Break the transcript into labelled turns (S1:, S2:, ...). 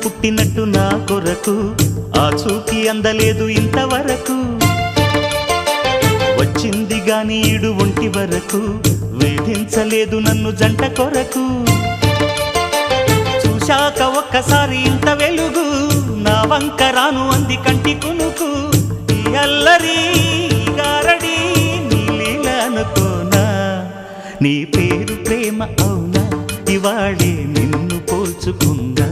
S1: పుట్టినట్టు నా కొరకు ఆ చూకి అందలేదు ఇంతవరకు వచ్చింది గాని ఈడు ఒంటి వరకు వేధించలేదు నన్ను జంట కొరకు చూశాక ఒక్కసారి ఇంత వెలుగు నా వంక రాను అంది కంటి కునుకు ఈ అల్లరి గారడి నీ లీల అనుకోనా నీ పేరు ప్రేమ అవునా ఇవాళే నిన్ను పోల్చుకుందా